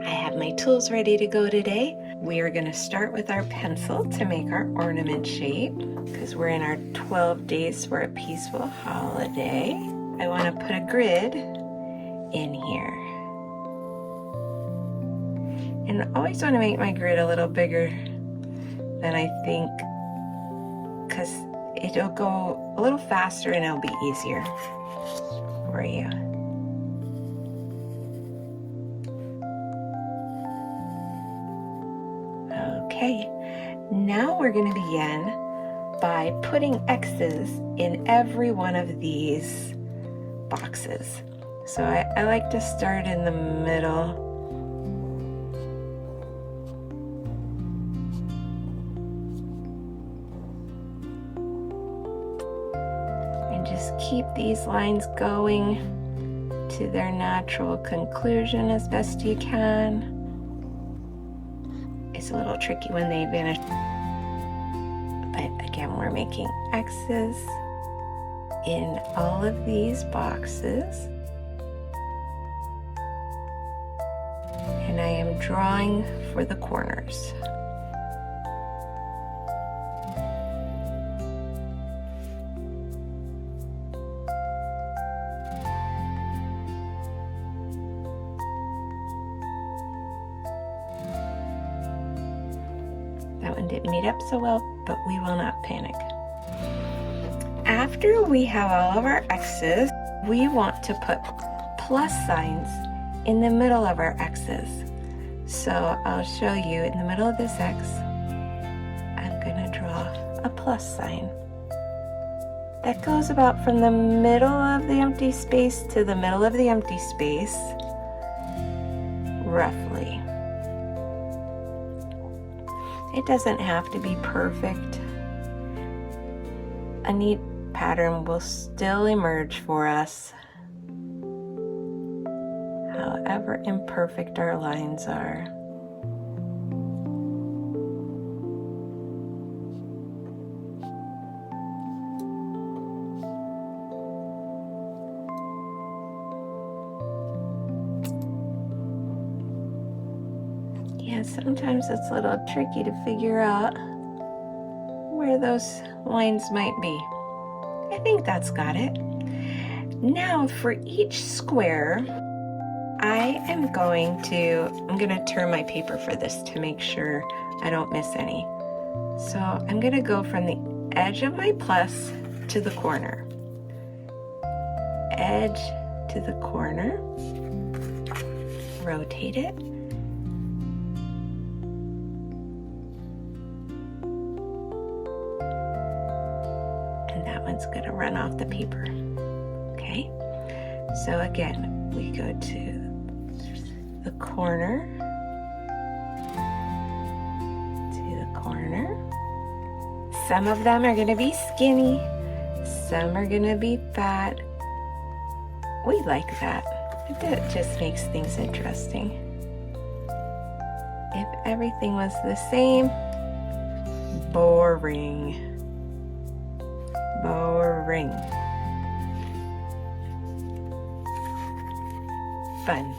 I have my tools ready to go today. We are going to start with our pencil to make our ornament shape because we're in our 12 days for a peaceful holiday. I want to put a grid in here. And I always want to make my grid a little bigger than I think because it'll go a little faster and it'll be easier for you. Okay, now we're going to begin by putting X's in every one of these boxes. So I like to start in the middle. And just keep these lines going to their natural conclusion as best you can. It's a little tricky when they vanish, but again, we're making X's in all of these boxes. And I am drawing for the corners. That one didn't meet up so well, but we will not panic. After we have all of our X's, we want to put plus signs in the middle of our X's. So I'll show you in the middle of this X, I'm going to draw a plus sign. That goes about from the middle of the empty space to the middle of the empty space, roughly. It doesn't have to be perfect. A neat pattern will still emerge for us, however imperfect our lines are. Yeah, sometimes it's a little tricky to figure out where those lines might be. I think that's got it. Now for each square, I'm going to turn my paper for this to make sure I don't miss any. So I'm going to go from the edge of my plus to the corner. Edge to the corner. Rotate it. That one's going to run off the paper. Okay, so again, we go to the corner, Some of them are going to be skinny, some are going to be fat. We like that. It just makes things interesting. If everything was the same, boring. Boring. Fun.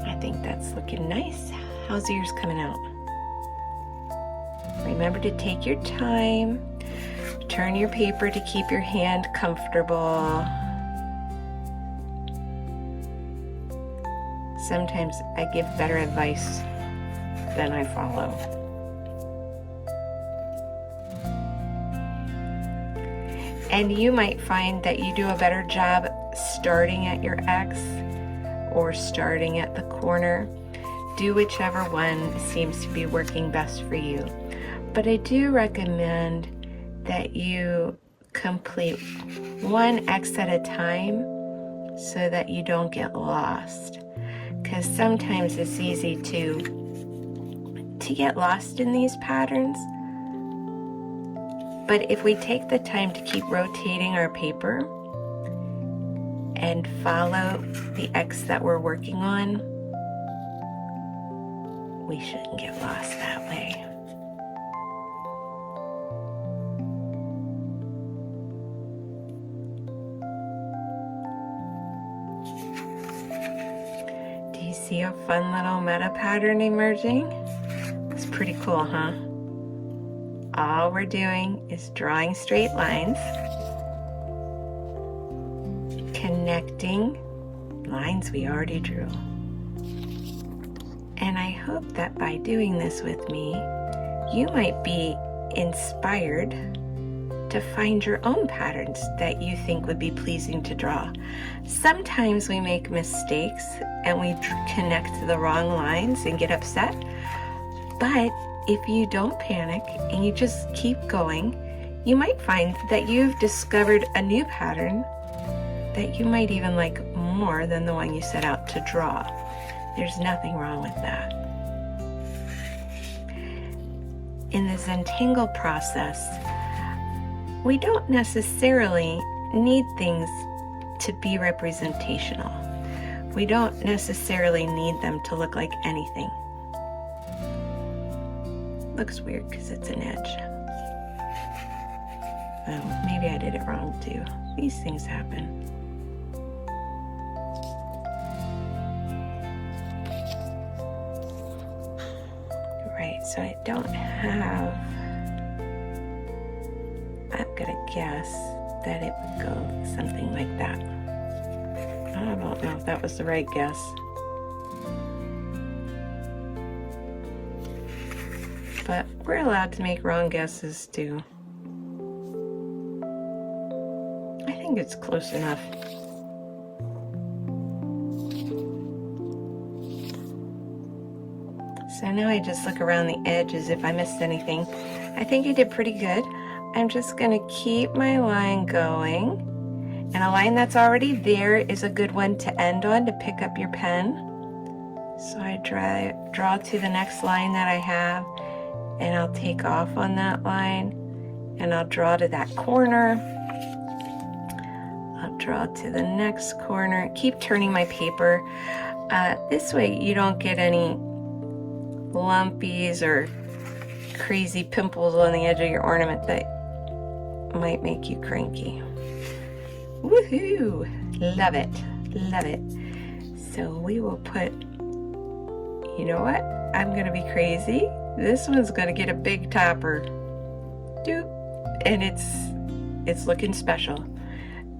I think that's looking nice. How's yours coming out? Remember to take your time. Turn your paper to keep your hand comfortable. Sometimes I give better advice than I follow. And you might find that you do a better job starting at your X or starting at the corner. Do whichever one seems to be working best for you. But I do recommend that you complete one X at a time so that you don't get lost. Because sometimes it's easy to get lost in these patterns. But if we take the time to keep rotating our paper and follow the X that we're working on, we shouldn't get lost that way. Do you see a fun little meta pattern emerging? It's pretty cool, huh? All we're doing is drawing straight lines, connecting lines we already drew. And I hope that by doing this with me, you might be inspired to find your own patterns that you think would be pleasing to draw. Sometimes we make mistakes and we connect the wrong lines and get upset, but if you don't panic and you just keep going, you might find that you've discovered a new pattern that you might even like more than the one you set out to draw. There's nothing wrong with that. In the Zentangle process, we don't necessarily need things to be representational. We don't necessarily need them to look like anything. Looks weird because it's an edge. Well, maybe I did it wrong too. These things happen. Right, so I don't have, I'm gonna guess that it would go something like that. I don't know if that was the right guess. But we're allowed to make wrong guesses too. I think it's close enough. So now I just look around the edge as if I missed anything. I think I did pretty good. I'm just gonna keep my line going. And a line that's already there is a good one to end on to pick up your pen. So I draw to the next line that I have, and I'll take off on that line, and I'll draw to that corner. I'll draw to the next corner. Keep turning my paper. This way you don't get any lumpies or crazy pimples on the edge of your ornament that might make you cranky. Woohoo! Love it, love it. So we will put, you know what? I'm gonna be crazy. This one's gonna get a big topper. Doop. And it's looking special.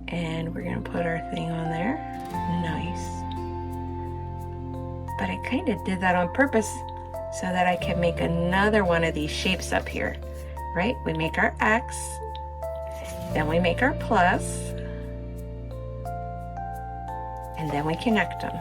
And we're gonna put our thing on there. Nice. But I kind of did that on purpose so that I can make another one of these shapes up here, right? We make our X, then we make our plus, and then we connect them.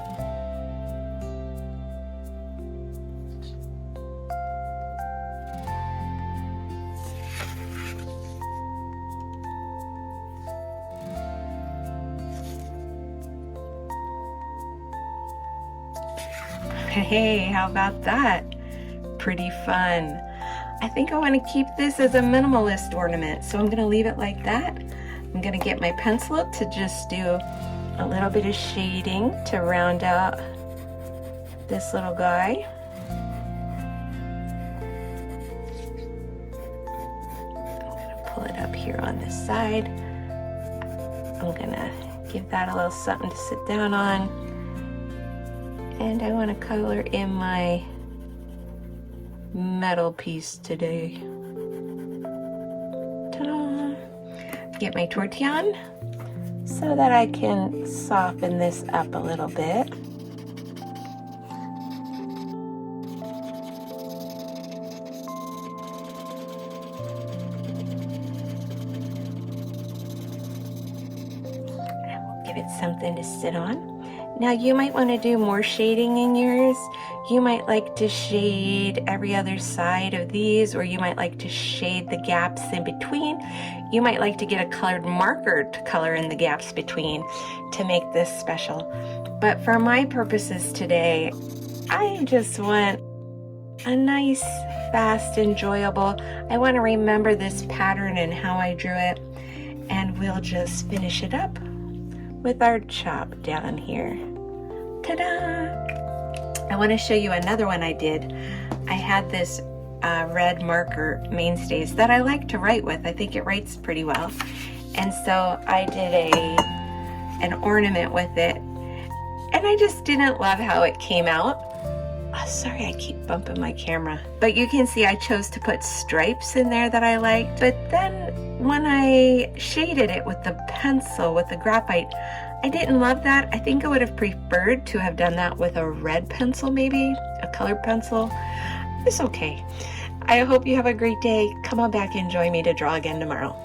Hey, how about that? Pretty fun. I think I want to keep this as a minimalist ornament, so I'm going to leave it like that. I'm going to get my pencil to just do a little bit of shading to round out this little guy. I'm going to pull it up here on this side. I'm going to give that a little something to sit down on. And I want to color in my metal piece today. Ta-da! Get my tortillon so that I can soften this up a little bit. And we'll give it something to sit on. Now you might want to do more shading in yours. You might like to shade every other side of these, or you might like to shade the gaps in between. You might like to get a colored marker to color in the gaps between to make this special. But for my purposes today, I just want a nice, fast, enjoyable. I want to remember this pattern and how I drew it, and we'll just finish it up with our chop down here. Ta-da! I want to show you another one I did. I had this red marker mainstays that I like to write with. I think it writes pretty well. And so I did an ornament with it. and I just didn't love how it came out. Oh, sorry, I keep bumping my camera. But you can see I chose to put stripes in there that I liked. But then when I shaded it with the pencil, with the graphite, I didn't love that. I think I would have preferred to have done that with a red pencil, maybe a colored pencil. It's okay. I hope you have a great day. Come on back and join me to draw again tomorrow.